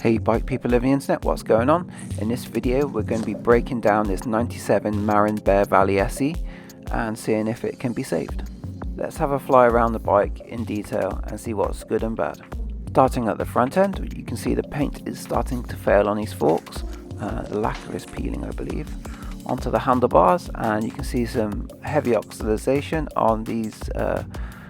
Hey bike people of the internet, what's going on? In this video we're going to be breaking down this 97 Marin Bear Valley SE and seeing if it can be saved. Let's have a fly around the bike in detail and see what's good and bad. Starting at the front end, you can see the paint is starting to fail on these forks. The lacquer is peeling, I believe. Onto the handlebars, and you can see some heavy oxidization on these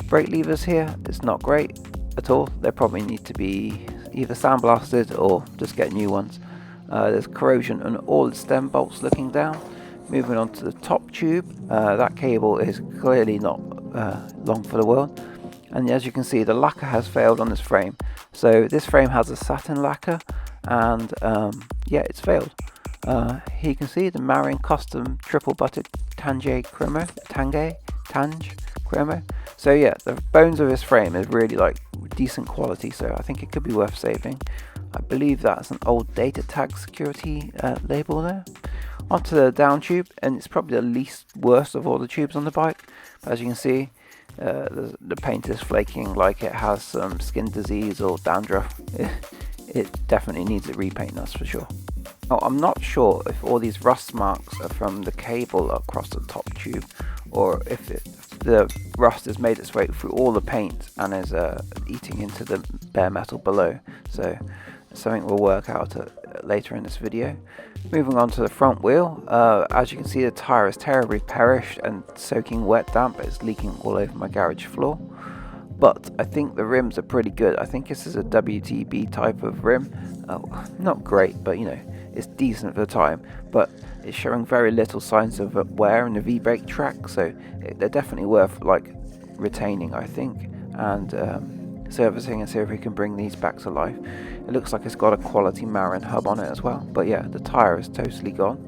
brake levers here. It's not great at all. They probably need to be either sandblasted or just get new ones. There's corrosion on all the stem bolts looking down. Moving on to the top tube, that cable is clearly not long for the world, and as you can see the lacquer has failed on this frame. So this frame has a satin lacquer, and yeah, it's failed. Here you can see the Marin custom triple butted Tange chromo. So yeah, the bones of this frame is really like decent quality, so I think it could be worth saving. I believe that's an old data tag security label there. Onto the down tube, and it's probably the least worst of all the tubes on the bike. But as you can see, the paint is flaking like it has some skin disease or dandruff. It definitely needs a repaint, that's for sure. Now, I'm not sure if all these rust marks are from the cable across the top tube, or if the rust has made its way through all the paint and is eating into the bare metal below. So something we'll work out later in this video. Moving on to the front wheel, as you can see the tyre is terribly perished and soaking wet damp. It's leaking all over my garage floor. But I think the rims are pretty good. I think this is a WTB type of rim. Not great, but you know, it's decent for the time. But it's showing very little signs of wear in the V-brake track, so they're definitely worth like retaining, I think, and servicing and see if we can bring these back to life. It looks like it's got a quality Marin hub on it as well. But yeah, the tyre is totally gone.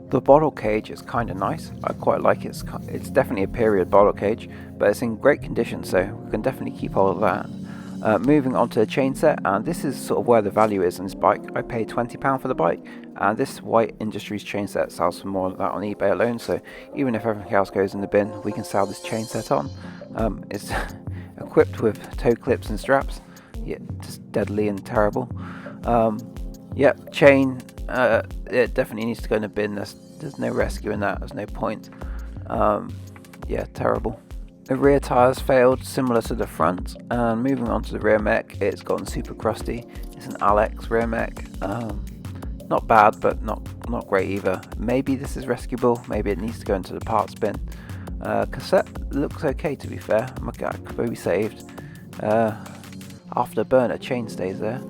The bottle cage is kind of nice. I quite like it. It's definitely a period bottle cage, but it's in great condition, so we can definitely keep hold of that. Moving on to the chain set, and this is sort of where the value is in this bike. I paid £20 for the bike, and this White Industries chain set sells for more than that on eBay alone, so even if everything else goes in the bin, we can sell this chain set on. It's equipped with toe clips and straps. Yeah, just deadly and terrible. Yep, chain, it definitely needs to go in the bin. There's no rescuing that, there's no point. Yeah, terrible. The rear tyres failed, similar to the front. And moving on to the rear mech, it's gotten super crusty. It's an Alex rear mech. Not bad, but not great either. Maybe this is rescuable, maybe it needs to go into the parts bin. Cassette looks okay, to be fair. My God, could be saved. After burner, chain stays there.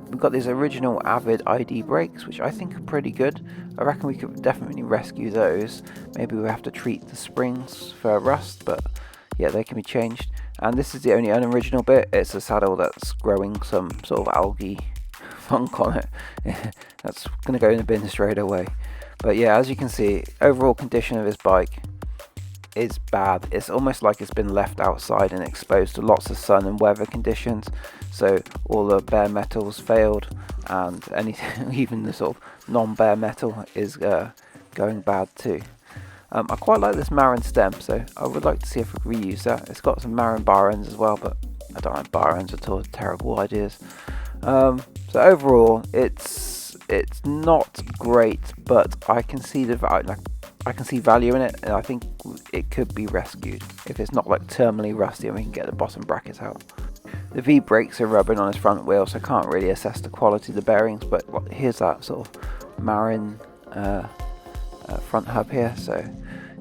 We've got these original Avid ID brakes, which I think are pretty good. I reckon we could definitely rescue those. Maybe we have to treat the springs for rust, but yeah, they can be changed. And this is the only unoriginal bit. It's a saddle that's growing some sort of algae funk on it. That's going to go in the bin straight away. But yeah, as you can see, overall condition of this bike is bad. It's almost like it's been left outside and exposed to lots of sun and weather conditions, so all the bare metals failed, and anything, even the sort of non-bare metal is going bad too. I quite like this Marin stem, so I would like to see if we can reuse that. It's got some Marin bar ends as well, but I don't like bar ends at all. Terrible ideas. So overall, it's not great, but I can see the value. I can see value in it, and I think it could be rescued if it's not like terminally rusty and we can get the bottom brackets out. The V brakes are rubbing on his front wheel, so I can't really assess the quality of the bearings, but here's that sort of Marin front hub here, so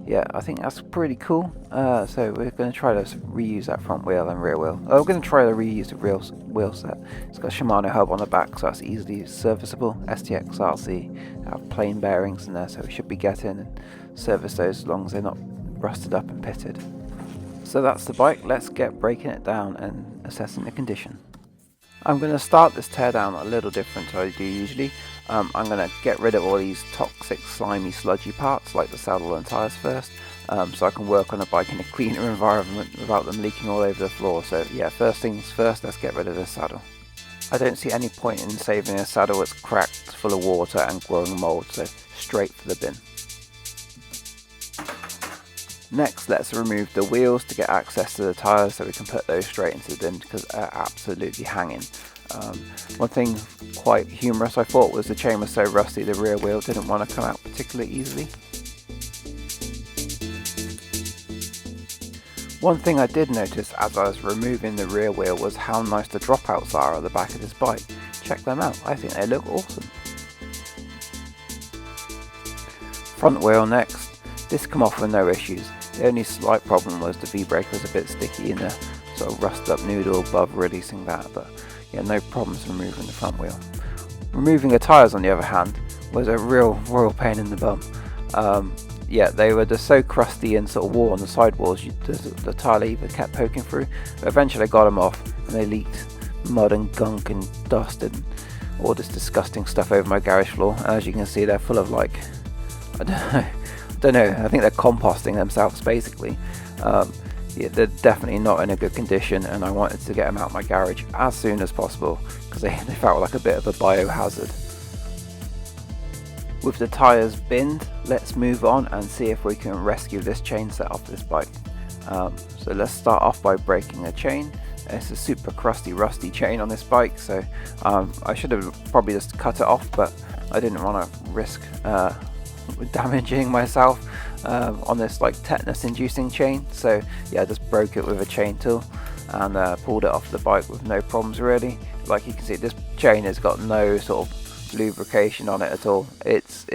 yeah, I think that's pretty cool. So we're going to try to reuse that front wheel and rear wheel. We're going to try to reuse the real wheel set. It's got a Shimano hub on the back, so that's easily serviceable. STX RC have plain bearings in there, so we should be getting and service those as long as they're not rusted up and pitted. So that's the bike. Let's get breaking it down and assessing the condition. I'm going to start this teardown a little different to what I do usually. I'm going to get rid of all these toxic, slimy, sludgy parts like the saddle and tyres first, so I can work on a bike in a cleaner environment without them leaking all over the floor. So yeah, first things first, let's get rid of this saddle. I don't see any point in saving a saddle that's cracked, full of water and growing mould, so straight for the bin. Next, let's remove the wheels to get access to the tyres so we can put those straight into the bin because they're absolutely hanging. One thing quite humorous I thought was the chain was so rusty the rear wheel didn't want to come out particularly easily. One thing I did notice as I was removing the rear wheel was how nice the dropouts are at the back of this bike. Check them out, I think they look awesome. Front wheel next. This come off with no issues. The only slight problem was the V-brake was a bit sticky in the sort of rusted up noodle above releasing that, but yeah, no problems removing the front wheel. Removing the tyres on the other hand was a real royal pain in the bum. Yeah, they were just so crusty and sort of wore on the sidewalls, the tyre lever kept poking through, but eventually I got them off and they leaked mud and gunk and dust and all this disgusting stuff over my garage floor, and as you can see they're full of like, I don't know, I think they're composting themselves basically. Yeah, they're definitely not in a good condition and I wanted to get them out of my garage as soon as possible because they felt like a bit of a biohazard. With the tyres binned, let's move on and see if we can rescue this chain set off this bike. So let's start off by breaking the chain. It's a super crusty, rusty chain on this bike, so I should have probably just cut it off, but I didn't want to risk damaging myself on this like tetanus inducing chain. So yeah, I just broke it with a chain tool and pulled it off the bike with no problems really. Like you can see, this chain has got no sort of lubrication on it at all. It's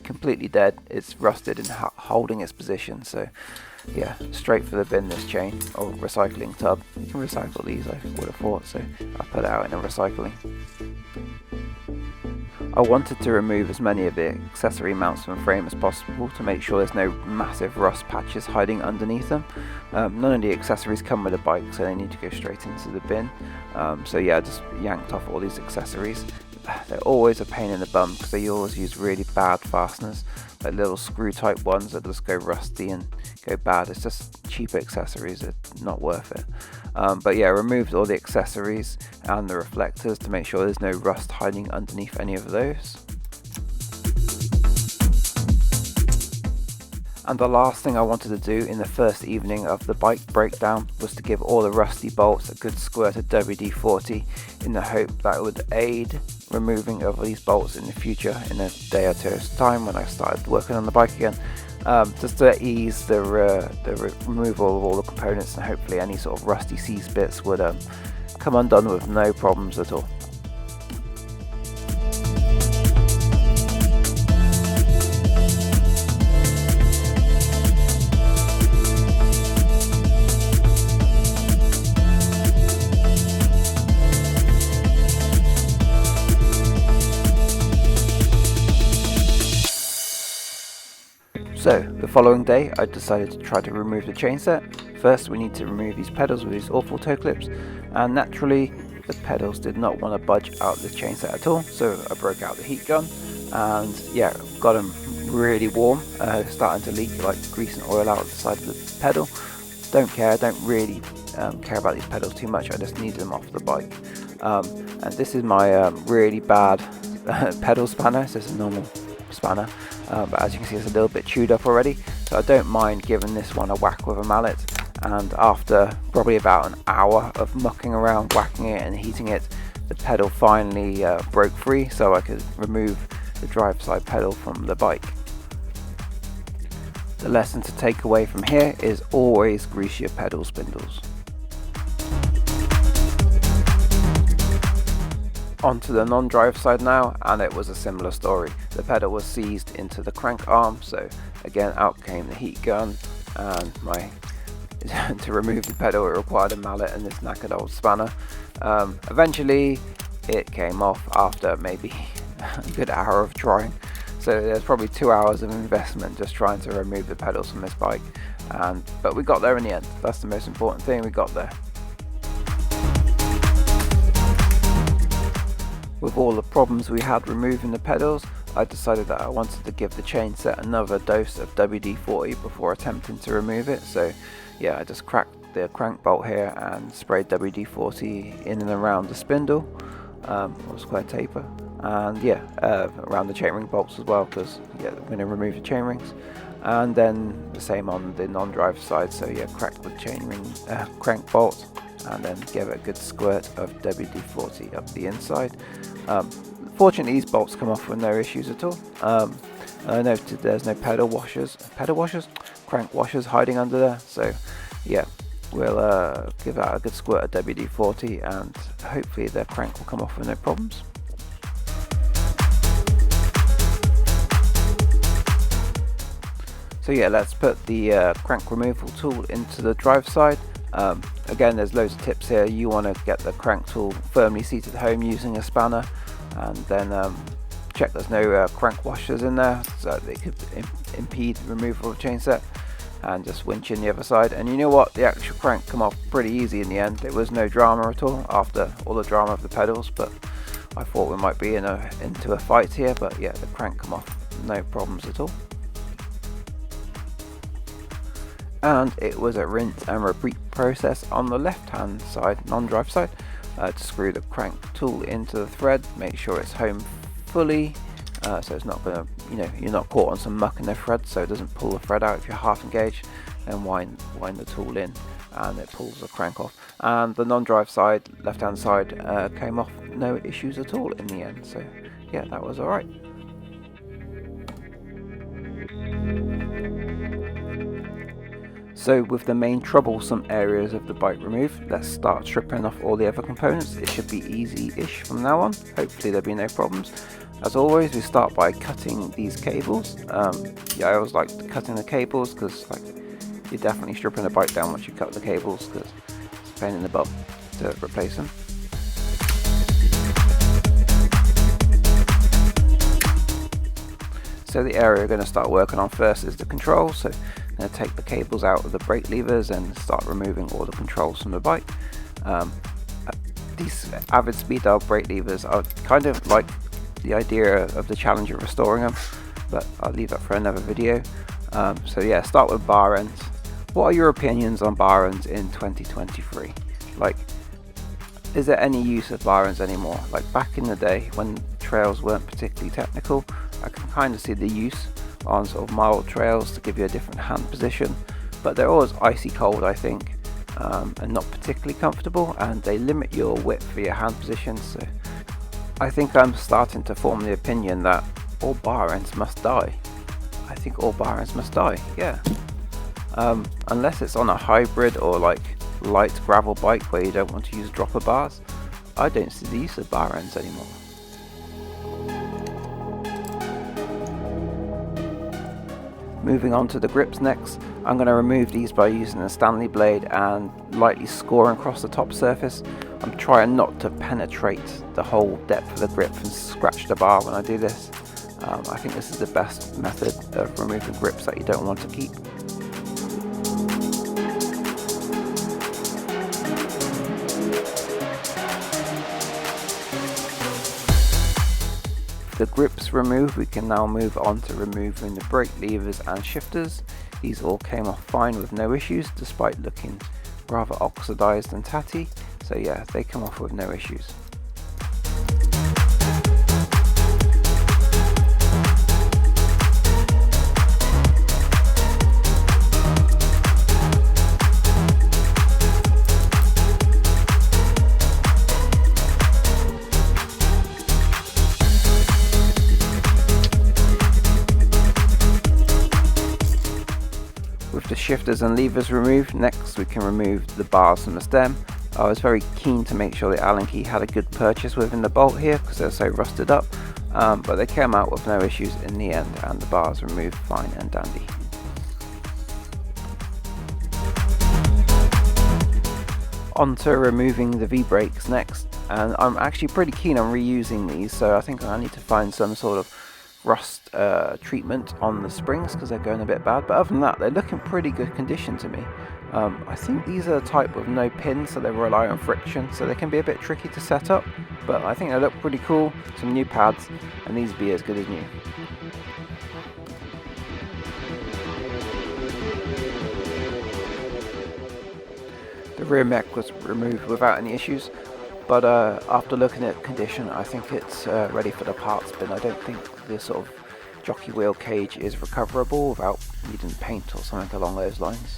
completely dead. It's rusted and holding its position. So yeah, straight for the bin, this chain, or recycling tub. You can recycle these, I would have thought, so I put it out in a recycling. I wanted to remove as many of the accessory mounts from the frame as possible to make sure there's no massive rust patches hiding underneath them. None of the accessories come with a bike, so they need to go straight into the bin. So yeah, I just yanked off all these accessories. They're always a pain in the bum because they always use really bad fasteners, like little screw type ones that just go rusty and go bad. It's just cheap accessories, it's not worth it. But yeah, I removed all the accessories and the reflectors to make sure there's no rust hiding underneath any of those. And the last thing I wanted to do in the first evening of the bike breakdown was to give all the rusty bolts a good squirt of WD-40 in the hope that it would aid removing of these bolts in the future in a day or two's time when I started working on the bike again, just to ease the removal of all the components, and hopefully any sort of rusty seized bits would come undone with no problems at all. So, the following day I decided to try to remove the chain set. First we need to remove these pedals with these awful toe clips, and naturally the pedals did not want to budge out the chain set at all, so I broke out the heat gun and yeah, got them really warm, starting to leak like grease and oil out the side of the pedal. Don't really care about these pedals too much, I just need them off the bike. And this is my really bad pedal spanner. So it's a normal spanner, but as you can see it's a little bit chewed up already, so I don't mind giving this one a whack with a mallet. And after probably about an hour of mucking around, whacking it and heating it, the pedal finally broke free, so I could remove the drive side pedal from the bike. The lesson to take away from here is always grease your pedal spindles. Onto the non-drive side now, and it was a similar story. The pedal was seized into the crank arm, so again out came the heat gun, and to remove the pedal it required a mallet and this knackered old spanner. Eventually it came off after maybe a good hour of trying, so there's probably 2 hours of investment just trying to remove the pedals from this bike, but we got there in the end. That's the most important thing, we got there. With all the problems we had removing the pedals, I decided that I wanted to give the chain set another dose of WD-40 before attempting to remove it. So yeah, I just cracked the crank bolt here and sprayed WD-40 in and around the spindle, or square taper, and yeah, around the chainring bolts as well, because yeah, I'm going to remove the chainrings. and then the same on the non-drive side. So yeah, crack the chainring crank bolt, and then give it a good squirt of WD-40 up the inside. Fortunately, these bolts come off with no issues at all. I noted there's no crank washers hiding under there. So yeah, we'll give that a good squirt of WD-40, and hopefully the crank will come off with no problems. So yeah, let's put the crank removal tool into the drive side. Again, there's loads of tips here. You want to get the crank tool firmly seated home using a spanner, and then check there's no crank washers in there, so they could impede removal of the chain set, and just winch in the other side. And you know what, the actual crank come off pretty easy in the end. There was no drama at all after all the drama of the pedals, but I thought we might be into a fight here. But yeah, the crank come off no problems at all. And it was a rinse and repeat process on the left hand side, non-drive side, to screw the crank tool into the thread, make sure it's home fully, so it's not gonna, you're not caught on some muck in the thread, so it doesn't pull the thread out if you're half engaged. Then wind the tool in, and it pulls the crank off. And the non-drive side, left hand side, came off no issues at all in the end. So yeah, that was alright. So with the main troublesome areas of the bike removed, let's start stripping off all the other components. It should be easy-ish from now on. Hopefully there'll be no problems. As always, we start by cutting these cables. Yeah, I always like cutting the cables, because you're definitely stripping the bike down once you cut the cables, because it's a pain in the butt to replace them. So the area we're going to start working on first is the controls. So I'm going to take the cables out of the brake levers and start removing all the controls from the bike. These Avid speed dial brake levers, I kind of like the idea of the challenge of restoring them, but I'll leave that for another video. So yeah, start with bar ends. What are your opinions on bar ends in 2023? Is there any use of bar ends anymore? Back in the day when trails weren't particularly technical, I can kind of see the use on sort of mild trails to give you a different hand position, but they're always icy cold, I think, and not particularly comfortable, and they limit your width for your hand position. So I think I'm starting to form the opinion that all bar ends must die. I think all bar ends must die, yeah. Unless it's on a hybrid or light gravel bike where you don't want to use dropper bars, I don't see the use of bar ends anymore. Moving on to the grips next, I'm going to remove these by using a Stanley blade and lightly scoring across the top surface. I'm trying not to penetrate the whole depth of the grip and scratch the bar when I do this. I think this is the best method of removing grips that you don't want to keep. The grips removed, we can now move on to removing the brake levers and shifters. These all came off fine with no issues, despite looking rather oxidized and tatty. So yeah, they come off with no issues. With the shifters and levers removed, next we can remove the bars from the stem. I was very keen to make sure the Allen key had a good purchase within the bolt here, because they're so rusted up, but they came out with no issues in the end, and the bars removed fine and dandy. On to removing the V-brakes next, and I'm actually pretty keen on reusing these, so I think I need to find some sort of rust treatment on the springs, because they're going a bit bad, but other than that they're looking pretty good condition to me. I think these are the type with no pins, so they rely on friction, so they can be a bit tricky to set up, but I think they look pretty cool. Some new pads, and these be as good as new. The rear mech was removed without any issues, but after looking at condition, I think it's ready for the parts bin. I don't think the sort of jockey wheel cage is recoverable without needing paint or something along those lines.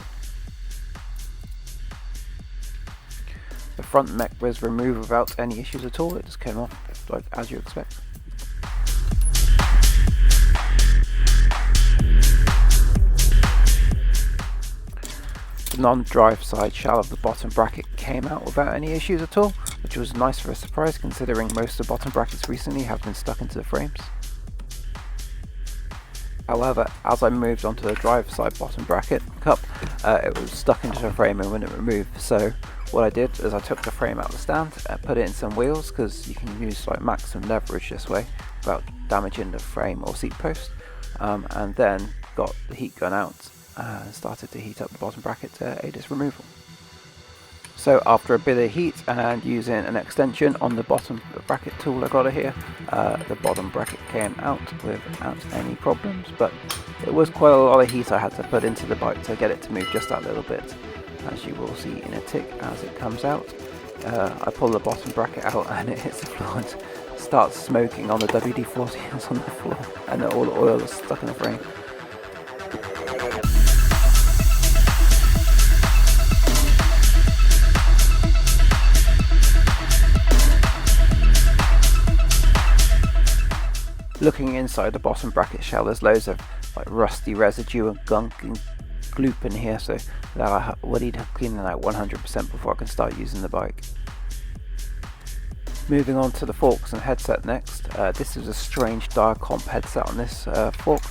The front mech was removed without any issues at all, it just came off like as you expect. The non-drive side shell of the bottom bracket came out without any issues at all, which was nice for a surprise considering most of the bottom brackets recently have been stuck into the frames. However, as I moved onto the drive side bottom bracket cup, it was stuck into the frame and wouldn't remove. So what I did is I took the frame out of the stand, put it in some wheels because you can use like maximum leverage this way without damaging the frame or seat post, and then got the heat gun out and started to heat up the bottom bracket to aid its removal. So after a bit of heat and using an extension on the bottom bracket tool I got here, the bottom bracket came out without any problems, but it was quite a lot of heat I had to put into the bike to get it to move just that little bit, as you will see in a tick as it comes out. I pull the bottom bracket out and it hits the floor and starts smoking on the WD-40s on the floor, and all the oil is stuck in the frame. Looking inside the bottom bracket shell, there's loads of like rusty residue and gunk and gloop in here, so that I will need cleaning out 100% before I can start using the bike. Moving on to the forks and headset next. This is a strange Diacomp headset on this fork,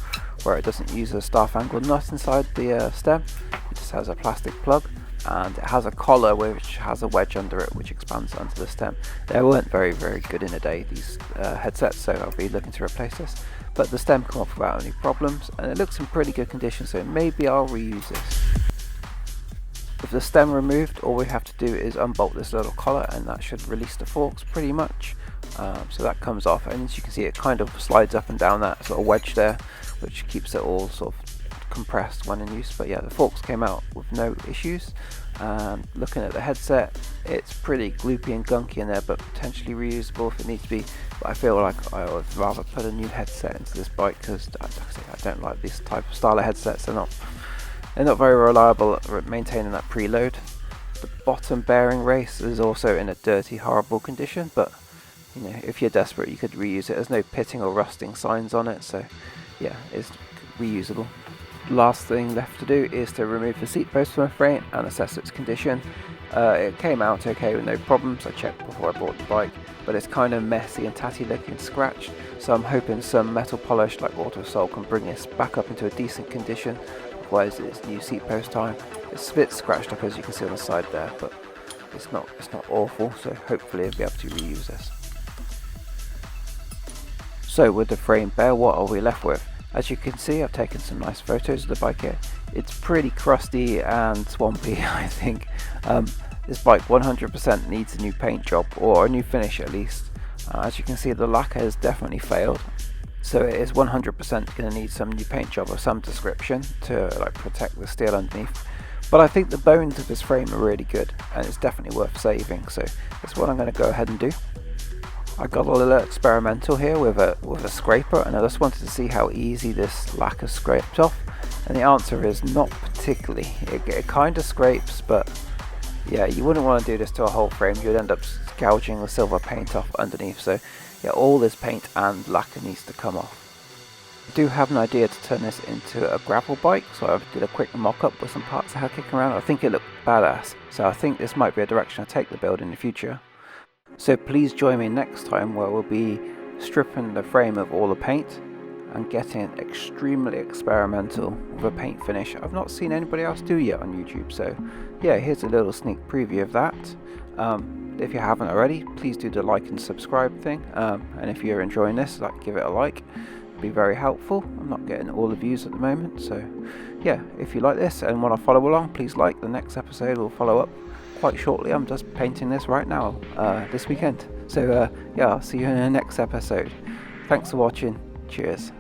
where it doesn't use a staff angle nut inside the stem. It just has a plastic plug, and it has a collar which has a wedge under it which expands onto the stem. They weren't very good in a day, these headsets, so I'll be looking to replace this. But the stem came off without any problems, and it looks in pretty good condition, so maybe I'll reuse this. With the stem removed, all we have to do is unbolt this little collar, and that should release the forks pretty much. So that comes off, and as you can see, it kind of slides up and down that sort of wedge there, which keeps it all sort of compressed when in use. But yeah, the forks came out with no issues. And looking at the headset, it's pretty gloopy and gunky in there, but potentially reusable if it needs to be. But I feel like I would rather put a new headset into this bike because, like I say, I don't like this type of style of headsets. They're not very reliable at maintaining that preload. The bottom bearing race is also in a dirty, horrible condition, but you know, if you're desperate, you could reuse it. There's no pitting or rusting signs on it, so yeah, it's reusable. Last thing left to do is to remove the seat post from the frame and assess its condition. It came out okay with no problems. I checked before I bought the bike, but it's kind of messy and tatty looking and scratched, so I'm hoping some metal polish like Autosol can bring this back up into a decent condition. Otherwise it's new seat post time. It's a bit scratched up as you can see on the side there, but it's not awful, so hopefully I'll be able to reuse this. So with the frame bare, what are we left with? As you can see, I've taken some nice photos of the bike here. It's pretty crusty and swampy, I think. This bike 100% needs a new paint job, or a new finish at least. As you can see, the lacquer has definitely failed, so it is 100% going to need some new paint job of some description to like protect the steel underneath. But I think the bones of this frame are really good, and it's definitely worth saving, so that's what I'm going to go ahead and do. I got a little experimental here with a scraper, and I just wanted to see how easy this lacquer scraped off, and the answer is not particularly. It kind of scrapes, but yeah, you wouldn't want to do this to a whole frame. You'd end up gouging the silver paint off underneath, so yeah, all this paint and lacquer needs to come off. I do have an idea to turn this into a gravel bike, so I did a quick mock-up with some parts I had kicking around. I think it looked badass, so I think this might be a direction I take the build in the future. So please join me next time, where we'll be stripping the frame of all the paint and getting extremely experimental with a paint finish I've not seen anybody else do yet on YouTube. So yeah, here's a little sneak preview of that. If you haven't already, please do the like and subscribe thing, and if you're enjoying this, give it a like. It'd be very helpful. I'm not getting all the views at the moment, so yeah, if you like this and want to follow along, please like. The next episode will follow up quite shortly. I'm just painting this right now, this weekend. So yeah, I'll see you in the next episode. Thanks for watching. Cheers.